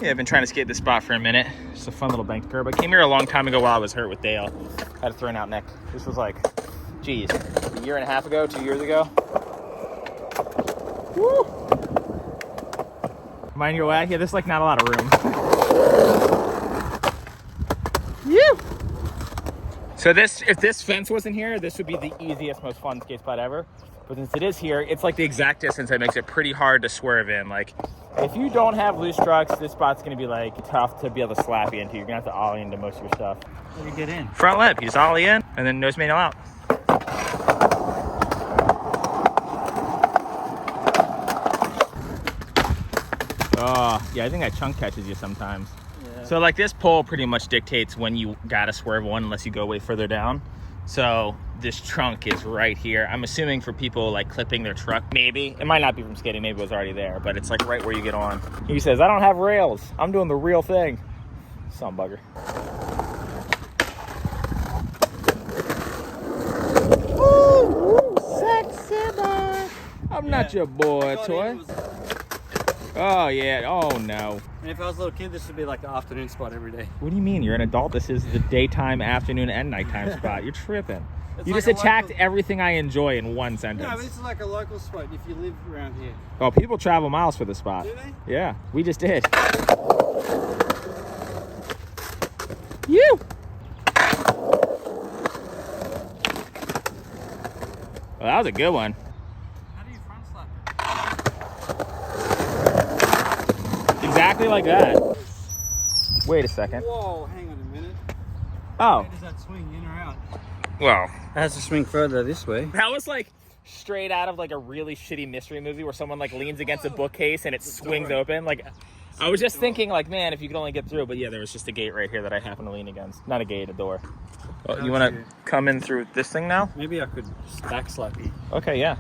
Yeah, I've been trying to skate this spot for a minute. It's a fun little bank curb. I came here a long time ago while I was hurt with Dale. I had a thrown out neck. This was like, geez, a year and a half ago, 2 years ago. Woo! Mind your way? Yeah, there's like not a lot of room. Woo! So this, if this fence wasn't here, this would be the easiest, most fun skate spot ever. But since it is here, it's like the exact distance that makes it pretty hard to swerve in. Like, if you don't have loose trucks, this spot's gonna be like tough to be able to slappy into. You're gonna have to ollie into most of your stuff. How do you get in? Front lip, you just ollie in, and then nose manual out. Oh, yeah, I think that chunk catches you sometimes. Yeah. So like this pole pretty much dictates when you gotta swerve one unless you go way further down. So this trunk is right here. I'm assuming for people like clipping their truck, maybe. It might not be from skating, maybe it was already there, but it's like right where you get on. He says, I don't have rails. I'm doing the real thing. Some bugger. Ooh, sexy boy. I'm not your boy, toy. Oh, yeah. Oh, no. And if I was a little kid, this would be like the afternoon spot every day. What do you mean? You're an adult. This is the daytime, afternoon, and nighttime spot. You're tripping. It's You like just attacked local... everything I enjoy in one sentence. No, but this is like a local spot if you live around here. Oh, people travel miles for this spot. Do they? Yeah, we just did. You. Well, that was a good one. How do you front slap it? Exactly like that. Wait a second. Whoa, hang on a minute. Oh. Where does that swing, in or out? Well, It has to swing further this way. that was like straight out of like a really shitty mystery movie where someone like leans against a bookcase and it swings open. Like, I was just thinking like, man, if you could only get through, but yeah, there was just a gate right here that I happened to lean against. Not a gate, a door. Well, you want to come in through this thing now? Maybe I could back Slappy. Okay, yeah.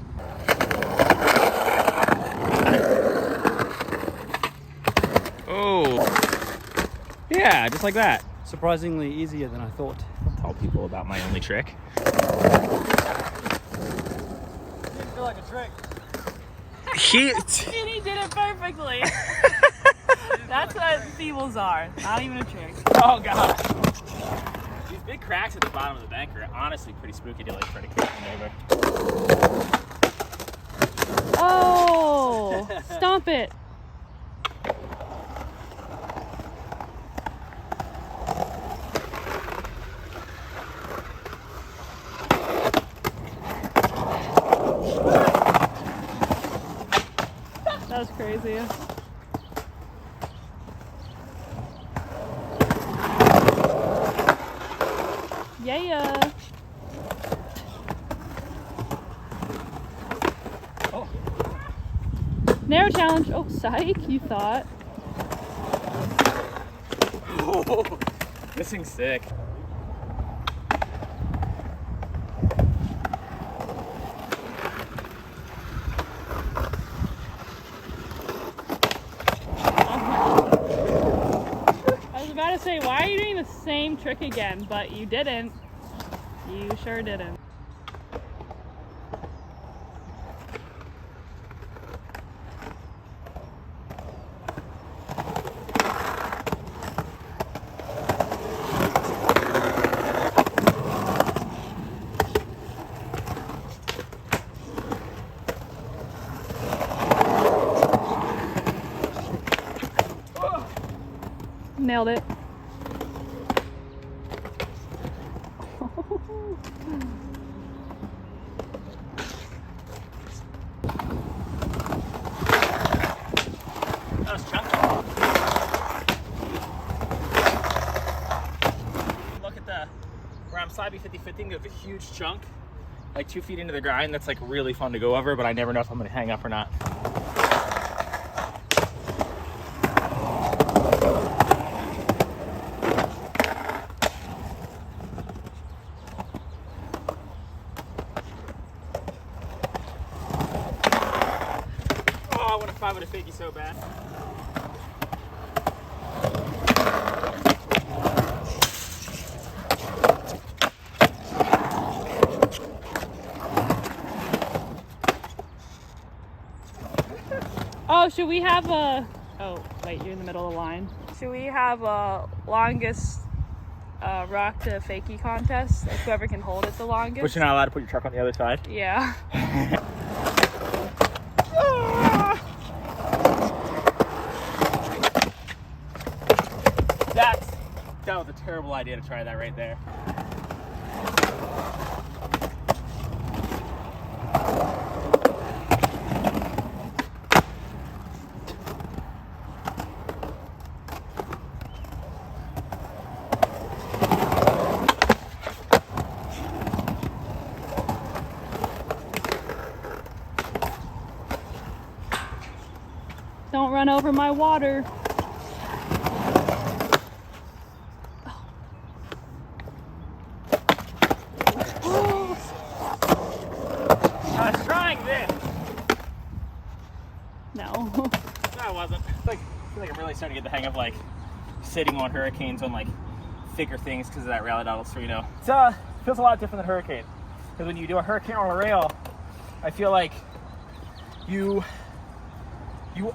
Oh. Yeah, just like that. Surprisingly easier than I thought. I'll tell people about my only trick. Didn't feel like a trick. He He did it perfectly. That's what feebles are. Not even a trick. Oh god. These big cracks at the bottom of the bank are honestly pretty spooky to like try to kick them over. Oh, stomp it. That was crazy. Yeah. Oh. Narrow challenge. Oh, psych, you thought. Oh, this thing's sick. I was about to say, why are you doing the same trick again? But you didn't. You sure didn't. Nailed it. That was chunky. Look at the where I'm Slappy 50-50. There's a huge chunk, like 2 feet into the grind. That's like really fun to go over, but I never know if I'm gonna hang up or not. I want to 5 with a fakie so bad. Oh, should we have a... Oh. Wait, you're in the middle of the line. Should we have a longest rock to fakie contest? Like whoever can hold it the longest. But you're not allowed to put your truck on the other side? Yeah. That was a terrible idea to try that right there. Don't run over my water. I was trying this. No. No, I wasn't. I feel like I'm really starting to get the hang of like sitting on hurricanes on like thicker things because of that rally dottle Sereno. It feels a lot different than hurricane. Because when you do a hurricane on a rail, I feel like you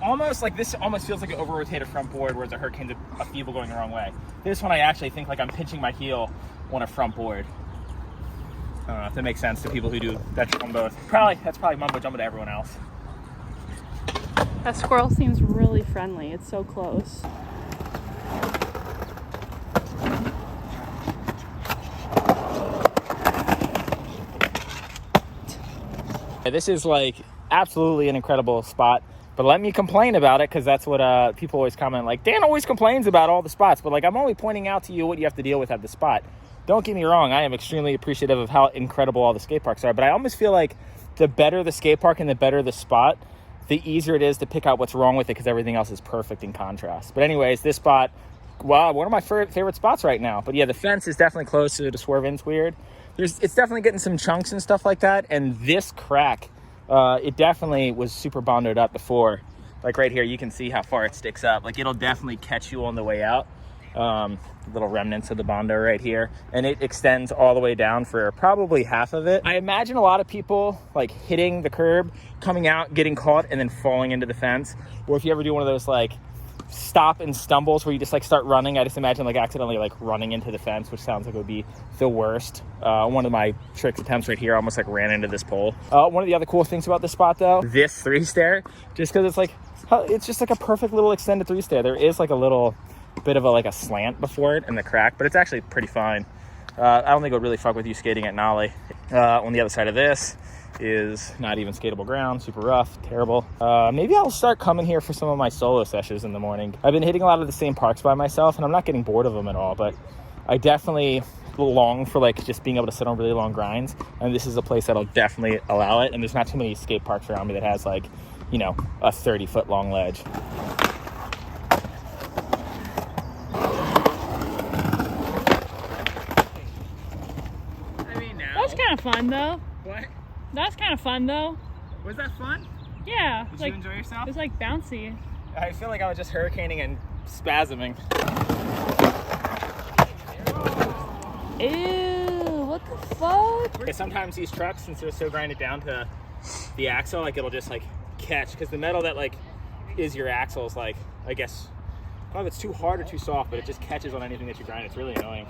almost like this almost feels like an over rotated front board, whereas a hurricane's a feeble going the wrong way. This one I actually think like I'm pinching my heel on a front board. I don't know if that makes sense to people who do that on both. That's probably mumbo jumbo to everyone else. That squirrel seems really friendly. It's so close. This is like absolutely an incredible spot, but let me complain about it because that's what people always comment, like Dan always complains about all the spots, but like I'm only pointing out to you what you have to deal with at the spot. Don't get me wrong, I am extremely appreciative of how incredible all the skate parks are, but I almost feel like the better the skate park and the better the spot, the easier it is to pick out what's wrong with it because everything else is perfect in contrast. But anyways, this spot, wow, one of my favorite spots right now. But yeah, the fence is definitely close to the swerve in's weird. It's definitely getting some chunks and stuff like that. And this crack, it definitely was super bonded up before. Like right here, you can see how far it sticks up. Like it'll definitely catch you on the way out. Little remnants of the Bondo right here, and it extends all the way down for probably half of it. I imagine a lot of people like hitting the curb, coming out, getting caught, and then falling into the fence. Or if you ever do one of those like stop and stumbles where you just like start running, I just imagine like accidentally like running into the fence, which sounds like it would be the worst. One of my trick attempts right here almost like ran into this pole. One of the other cool things about this spot though, this 3-stair, just because it's just like a perfect little extended 3-stair. There is like a little bit of a slant before it and the crack, but it's actually pretty fine. I don't think it would really fuck with you skating at Nolly. On the other side of this is not even skatable ground, super rough, terrible. Maybe I'll start coming here for some of my solo sessions in the morning. I've been hitting a lot of the same parks by myself and I'm not getting bored of them at all, but I definitely long for like just being able to sit on really long grinds, and this is a place that'll definitely allow it. And there's not too many skate parks around me that has like, you know, a 30-foot long ledge. That's kind of fun though. What? That's kind of fun though. Was that fun? Yeah. Did you enjoy yourself? It was like bouncy. I feel like I was just hurricaning and spasming. Ew, what the fuck? Okay, sometimes these trucks, since they're so grinded down to the axle, like it'll just like catch, because the metal that like is your axle is like, I guess, I don't know if it's too hard or too soft, but it just catches on anything that you grind. It's really annoying.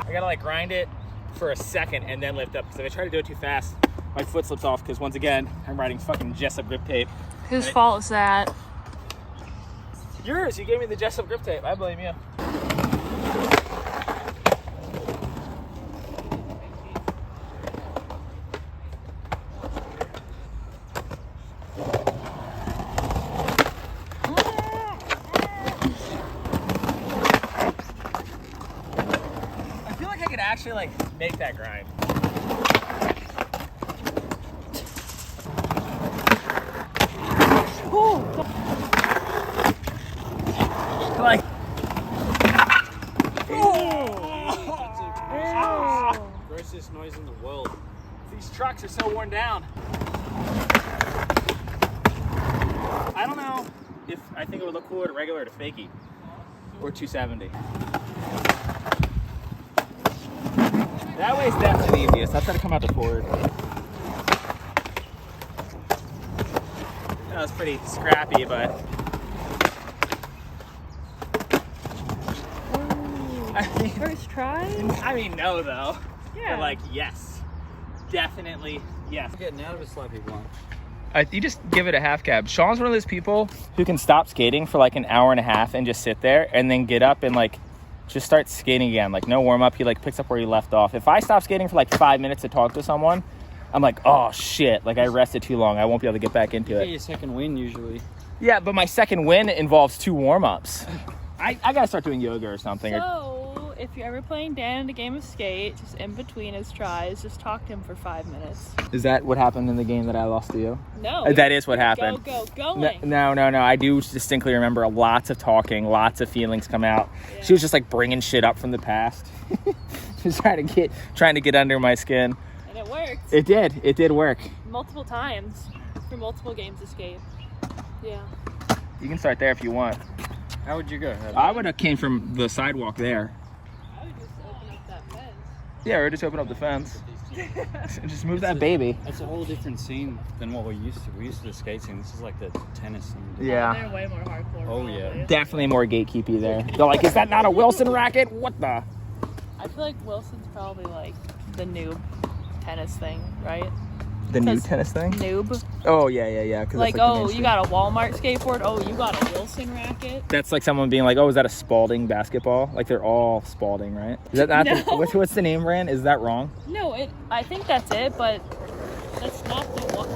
I gotta like grind it for a second and then lift up, because if I try to do it too fast, my foot slips off, because once again, I'm riding fucking Jessup grip tape. Whose fault is that? Yours, you gave me the Jessup grip tape. I blame you. I feel like I could actually like make that grind. Like, Grossest noise in the world. these trucks are so worn down. I don't know if I think it would look cooler to regular or to fakie or 270. That way's definitely the easiest. I'll try to come out the forward. That was pretty scrappy, but First try? I mean, no, though. Yeah. But like, yes, definitely, yes. I'm getting out of a Slappy blunt. You just give it a half cab. Sean's one of those people who can stop skating for like an hour and a half and just sit there and then get up and like just start skating again. Like no warm up. He like picks up where he left off. If I stop skating for like 5 minutes to talk to someone, I'm like, oh shit, like I rested too long. I won't be able to get back into You it. get your second win usually. Yeah, but my second win involves 2 warm-ups. I gotta start doing yoga or something. So, if you're ever playing Dan in a game of skate, just in between his tries, just talk to him for 5 minutes. Is that what happened in the game that I lost to you? No. That is what happened. Going. No. I do distinctly remember lots of talking, lots of feelings come out. Yeah. She was just like bringing shit up from the past. Just trying to get under my skin. And it worked. It did work. Multiple times for multiple games of skate. Yeah. You can start there if you want. How would you go? I would have came from the sidewalk there. I would just open up that fence. Yeah, or just open up the fence. Just move that baby. That's a whole different scene than what we're used to. We're used to the skate scene. This is like the tennis scene. Yeah. They're way more hardcore. Oh, probably. yeah. Definitely more gatekeepy there. They're like, is that not a Wilson racket? What the? I feel like Wilson's probably like the noob tennis thing, right? The new 'Cause tennis thing? Noob. Oh, yeah. 'Cause Like, that's the oh, mainstream. you got a Walmart skateboard. Oh, you got a Wilson racket. That's like someone being like, oh, is that a Spalding basketball? Like they're all Spalding, right? Is that not No. what's the name brand? Is that wrong? No, I think that's it, but that's not the one.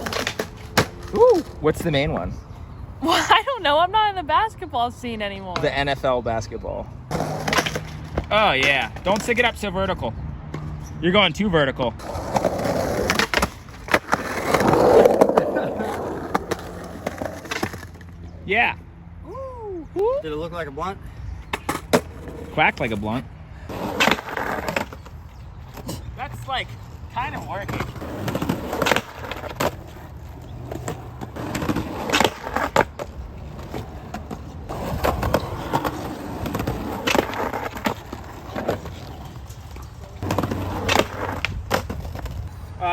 Ooh. What's the main one? Well, I don't know. I'm not in the basketball scene anymore. The NFL basketball. Oh, yeah. Don't stick it up so vertical. You're going too vertical. Yeah. Ooh. Did it look like a blunt? Quacked like a blunt. That's like kind of working.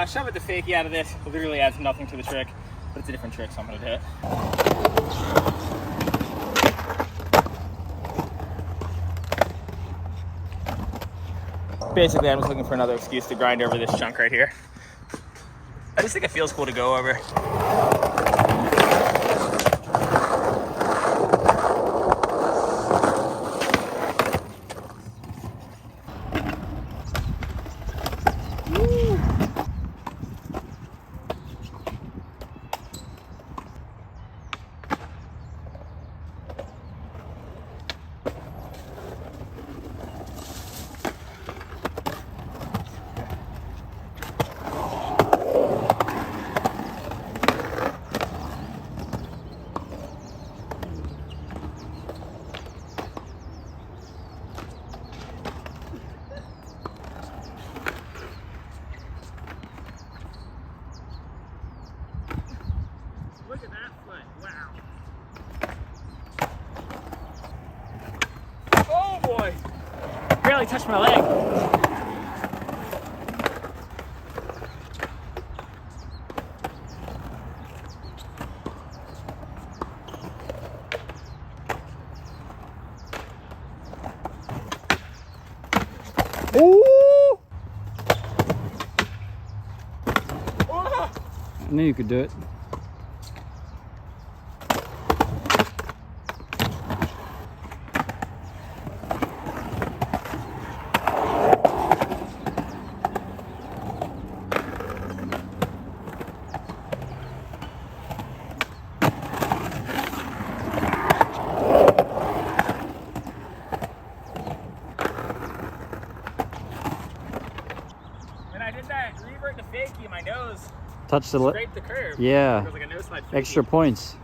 Shove it the fakie out of this. It literally adds nothing to the trick, but it's a different trick, so I'm gonna do it. Basically, I'm just looking for another excuse to grind over this chunk right here. I just think it feels cool to go over. Look at that foot. Wow. Oh boy. Barely touched my leg. Ooh. Oh. I knew you could do it. When I did that revert to fakie, my nose Touch the scraped the curb. Yeah. It was like a nose slide fakie. Extra points.